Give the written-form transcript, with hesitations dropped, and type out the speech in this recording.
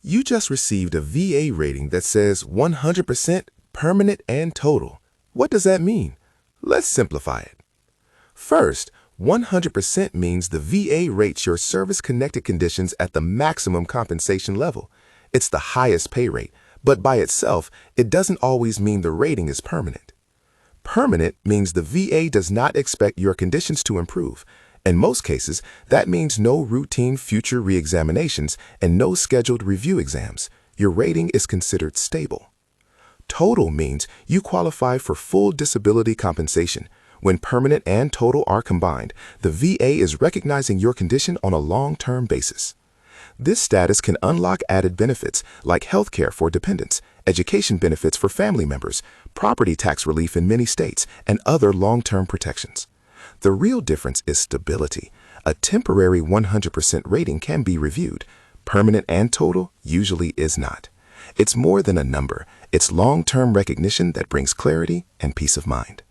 You just received a VA rating that says 100% permanent and total. What does that mean? Let's simplify it. First, 100% means the VA rates your service-connected conditions at the maximum compensation level. It's the highest pay rate, but by itself, it doesn't always mean the rating is permanent. Permanent means the VA does not expect your conditions to improve. In most cases, that means no routine future reexaminations and no scheduled review exams. Your rating is considered stable. Total means you qualify for full disability compensation. When permanent and total are combined, the VA is recognizing your condition on a long-term basis. This status can unlock added benefits like health care for dependents, education benefits for family members, property tax relief in many states, and other long-term protections. The real difference is stability. A temporary 100% rating can be reviewed. Permanent and total usually is not. It's more than a number. It's long-term recognition that brings clarity and peace of mind.